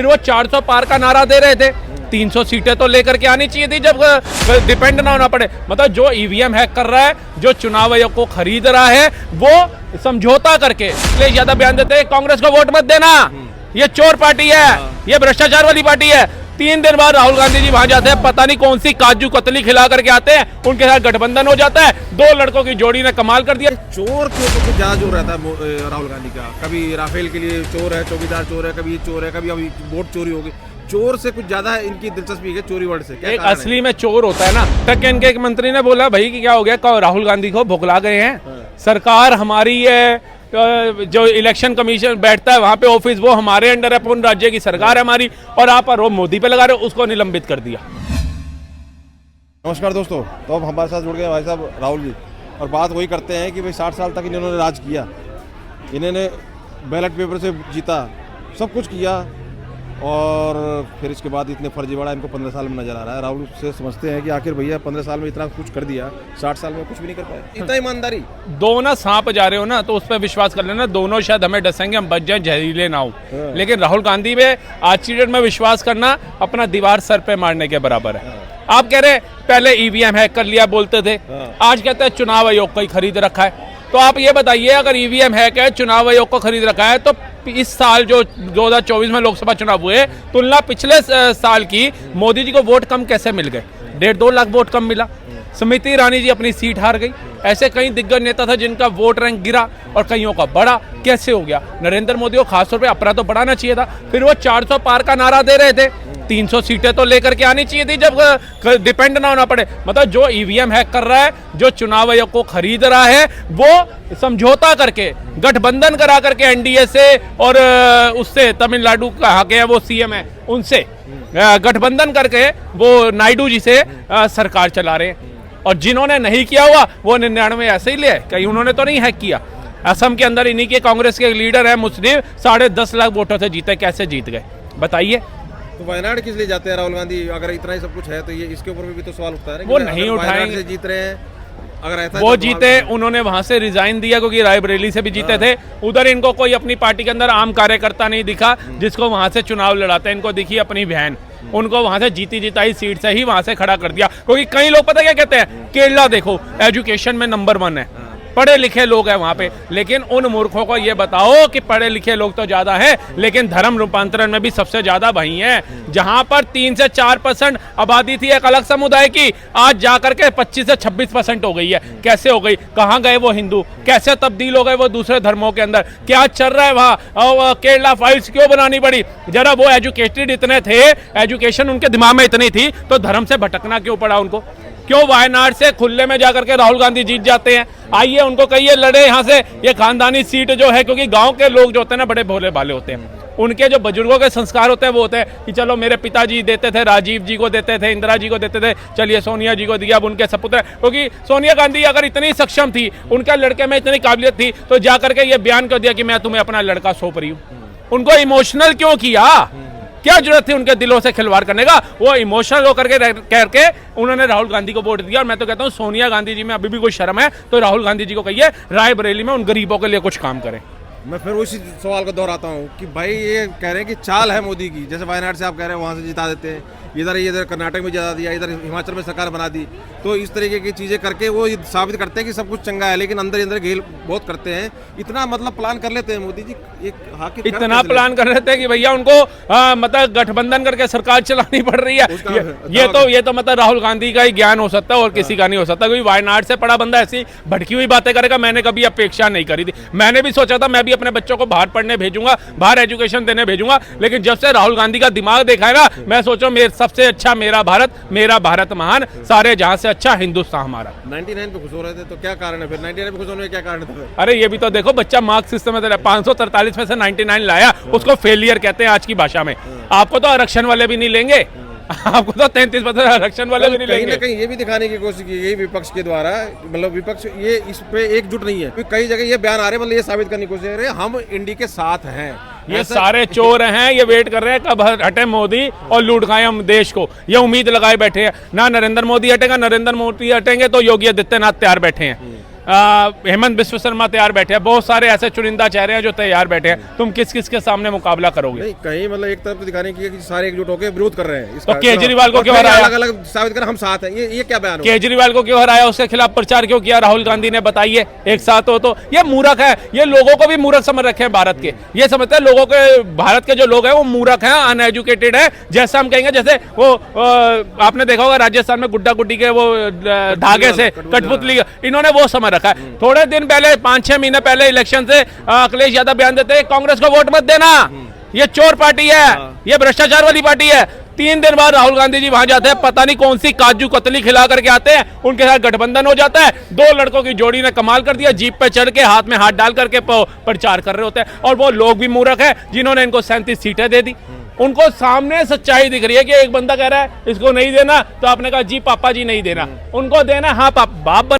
फिर वो 400 पार का नारा दे रहे थे। 300 सीटें तो लेकर के आनी चाहिए थी जब डिपेंड ना होना पड़े। मतलब जो ईवीएम हैक कर रहा है, जो चुनाव आयोग को खरीद रहा है, वो समझौता करके इसलिए ज्यादा बयान देते हैं कांग्रेस को वोट मत देना, ये चोर पार्टी है, ये भ्रष्टाचार वाली पार्टी है। 3 दिन बाद राहुल गांधी जी वहां जाते हैं, पता नहीं कौन सी काजू कतली खिला करके आते हैं, उनके साथ गठबंधन हो जाता है। 2 लड़कों की जोड़ी ने कमाल कर दिया। चोर के ऊपर कुछ ज्यादा जोर रहता है राहुल गांधी का। कभी राफेल के लिए चोर है, चौकीदार चोर है, कभी चोर है, कभी अभी वोट चोरी हो गई। चोर से कुछ ज्यादा इनकी दिलचस्पी है, चोरी वर्ड से क्या एक असली में चोर होता है ना। तक इनके एक मंत्री ने बोला भाई कि क्या हो गया, राहुल गांधी को भुगला गए हैं, सरकार हमारी है, जो इलेक्शन कमीशन बैठता है वहां पे ऑफिस वो हमारे अंडर है, पूर्ण राज्य की सरकार है हमारी, और आप आरोप मोदी पे लगा रहे हो, उसको निलंबित कर दिया। नमस्कार दोस्तों, तो अब हमारे साथ जुड़ गए भाई साहब राहुल जी, और बात वही करते हैं कि भाई 60 साल तक इन्होंने राज किया, इन्होंने बैलेट पेपर से जीता, सब कुछ किया, और फिर इसके बाद इतने फर्जीवाड़ा इनको 15 साल में नजर आ रहा है। राहुल से समझते हैं कि आखिर भैया 15 साल में इतना कुछ कर दिया, 60 साल में कुछ भी नहीं कर पाए, इतना ईमानदारी। दो ना सांप जा रहे हो ना, तो उस पर विश्वास कर लेना, दोनों शायद हमें डसेंगे, हम बच जाए जहरीले ना हो। लेकिन राहुल गांधी में आज की डेट में विश्वास करना अपना दीवार सर पे मारने के बराबर है। आप कह रहे पहले ईवीएम हैक कर लिया बोलते थे, आज कहते हैं चुनाव आयोग को ही खरीद रखा है। तो आप ये बताइए, अगर ईवीएम हैक है, चुनाव आयोग को खरीद रखा है, तो इस साल जो 2024 में लोकसभा चुनाव हुए, तुलना पिछले साल की, मोदी जी को वोट कम कैसे मिल गए? 1.5-2 लाख वोट कम मिला। स्मृति ईरानी जी अपनी सीट हार गई। ऐसे कई दिग्गज नेता था जिनका वोट रैंक गिरा और कईयों का बढ़ा। कैसे हो गया? नरेंद्र मोदी को खासतौर पे अपना तो बढ़ाना चाहिए था। फिर वो 400 पार का नारा दे रहे थे, 300 सीटें तो लेकर के आनी चाहिए थी जब डिपेंड ना होना पड़े। मतलब जो ईवीएम हैक कर रहा है, जो चुनाव आयोग को खरीद रहा है, वो समझौता करके गठबंधन करा करके एनडीए से और उससे तमिलनाडु कहा गया वो सीएम है, उनसे गठबंधन करके वो नायडू जी से सरकार चला रहे हैं। और जिन्होंने नहीं किया हुआ वो 99 ऐसे ही ले, कहीं उन्होंने तो नहीं हैक किया। असम के अंदर इन्हीं के कांग्रेस के लीडर है मुस्लिम, 10.5 लाख वोटों से जीते, कैसे जीत गए बताइए? तो वायनाड किस लिए जाते हैं राहुल गांधी? अगर इतना ही सब कुछ है तो ये इसके ऊपर भी तो सवाल उठता है। वो नहीं उठाएंगे, से जीत रहे हैं, अगर ऐसा वो जीते, उन्होंने वहां से रिजाइन दिया क्योंकि रायबरेली से भी जीते थे। उधर इनको कोई अपनी पार्टी के अंदर आम कार्यकर्ता नहीं दिखा जिसको वहां से चुनाव लड़ाते। इनको दिखी अपनी बहन, उनको वहां से जीती जिताई सीट से ही वहां से खड़ा कर दिया। क्योंकि कई लोग पता क्या कहते हैं, केरला देखो एजुकेशन में नंबर 1 है, पढ़े लिखे लोग हैं वहां पे। लेकिन उन मूर्खों को ये बताओ कि पढ़े लिखे लोग तो ज्यादा हैं, लेकिन धर्म रूपांतरण में भी सबसे ज्यादा वही हैं। जहां पर 3 से 4% आबादी थी एक अलग समुदाय की, आज जाकर के 25 से 26% हो गई है। कैसे हो गई? कहां गए वो हिंदू? कैसे तब्दील हो गए वो दूसरे धर्मों के अंदर? क्या चल रहा है वहां? केरला फाइल्स क्यों बनानी पड़ी? जरा वो एजुकेटेड इतने थे, एजुकेशन उनके दिमाग में इतनी थी, तो धर्म से भटकना क्यों पड़ा उनको? क्यों वायनाड से खुले में जाकर के राहुल गांधी जीत जाते हैं? आइए उनको कहिए लड़े यहाँ से, ये खानदानी सीट जो है, क्योंकि गांव के लोग जो होते हैं ना बड़े भोले भाले होते हैं, उनके जो बुजुर्गों के संस्कार होते हैं वो होते हैं कि चलो मेरे पिताजी देते थे, राजीव जी को देते थे, इंदिरा जी को देते थे, चलिए सोनिया जी को दिया, अब उनके सपुत्र। क्योंकि सोनिया गांधी अगर इतनी सक्षम थी, उनके लड़के में इतनी काबिलियत थी, तो जाकर के ये बयान कर दिया कि मैं तुम्हें अपना लड़का सौंप रही हूँ। उनको इमोशनल क्यों किया? क्या जरूरत थी उनके दिलों से खिलवाड़ करने का? वो इमोशनल होकर के करके उन्होंने राहुल गांधी को वोट दिया। और मैं तो कहता हूँ सोनिया गांधी जी में अभी भी कोई शर्म है तो राहुल गांधी जी को कहिए रायबरेली में उन गरीबों के लिए कुछ काम करें। मैं फिर उसी सवाल को दोहराता हूँ कि भाई ये कह रहे हैं कि चाल है मोदी की, जैसे वायनाड से आप कह रहे हैं वहाँ से जिता देते हैं, इधर कर्नाटक में जिता दिया, इधर हिमाचल में सरकार बना दी, तो इस तरीके की चीजें करके वो साबित करते हैं कि सब कुछ चंगा है, लेकिन अंदर अंदर घेल बहुत करते हैं। इतना मतलब प्लान कर लेते हैं मोदी जी, एक इतना प्लान कर लेते हैं कि भैया उनको मतलब गठबंधन करके सरकार चलानी पड़ रही है। ये तो मतलब राहुल गांधी का ही ज्ञान हो सकता है और किसी का नहीं हो सकता। क्योंकि वायनाड से पड़ा बंदा ऐसी भटकी हुई बातें करेगा, मैंने कभी अपेक्षा नहीं करी थी। मैंने भी सोचा था मैं भी अपने बच्चों को बाहर पढ़ने भेजूंगा, बाहर एजुकेशन देने भेजूंगा, लेकिन जब से राहुल गांधी का दिमाग देखा है ना, मैं सोचो सबसे अच्छा मेरा भारत महान, सारे जहां से अच्छा हिंदुस्तान हमारा। 99 पे खुश हो रहे थे तो क्या कारण है फिर? 99 पे खुश होने का क्या कारण था? अरे ये भी तो देखो, बच्चा मार्क्स सिस्टम में 543 में से 99 लाया, उसको फेलियर कहते हैं आज की भाषा में। आपको तो आरक्षण वाले भी नहीं लेंगे, आपको तो 33% आरक्षण वाले भी नहीं लेंगे। कहीं ना कहीं ये भी दिखाने की कोशिश की गई विपक्ष के द्वारा, मतलब विपक्ष ये इस पे एकजुट नहीं है। कई जगह ये बयान आ रहे हैं, मतलब ये साबित करने की कोशिश कर रहे हैं हम इंडी के साथ हैं। ये सारे चोर हैं, ये वेट कर रहे हैं कब हटे मोदी और लूट खाएं हम देश को, ये उम्मीद लगाए बैठे हैं। ना नरेंद्र मोदी हटेगा, नरेंद्र मोदी हटेंगे तो योगी आदित्यनाथ तैयार बैठे हैं। हेमंत बिस्व शर्मा तैयार बैठे हैं, बहुत सारे ऐसे चुनिंदा चेहरे हैं जो तैयार बैठे हैं। तुम किस किस के सामने मुकाबला करोगे? नहीं, कहीं मतलब एक तरफ तो दिखाने की है कि सारे एकजुट होकर विरोध कर रहे हैं तो केजरीवाल को क्यों हराया? अलग अलग साबित कर हम साथ हैं, ये क्या बयान? केजरीवाल को क्यों हराया? उसके खिलाफ प्रचार क्यों किया राहुल गांधी ने? बताइए, एक साथ हो तो ये मूर्ख है। ये लोगों को भी मूर्ख समझ रखे हैं भारत के। ये समझते हैं लोगों के, भारत के जो लोग हैं वो मूर्ख हैं, अनएजुकेटेड है। जैसा हम कहेंगे, जैसे वो आपने देखा होगा राजस्थान में गुड्डा गुड्डी के वो धागे से कठपुतली, इन्होंने वो समझ रखा है। थोड़े दिन पहले 5-6 महीने पहले इलेक्शन से अखिलेश यादव बयान देते हैं कांग्रेस को वोट मत देना, ये चोर पार्टी है, ये भ्रष्टाचार वाली पार्टी है। 3 दिन बाद राहुल गांधी जी वहां जाते हैं, पता नहीं कौन सी काजू कतली खिला करके आते हैं, उनके साथ गठबंधन हो जाता है। 2 लड़कों की जोड़ी ने कमाल कर दिया, जीप पे चढ़ के हाथ में हाथ डाल करके प्रचार कर रहे होते हैं। और वो लोग भी मूर्ख है जिन्होंने इनको 37 सीटें दे दी। उनको सामने सच्चाई दिख रही है कि एक बंदा कह रहा है इसको नहीं देना, तो आपने कहा जी पापा जी नहीं देना, उनको देना, हाँ बाप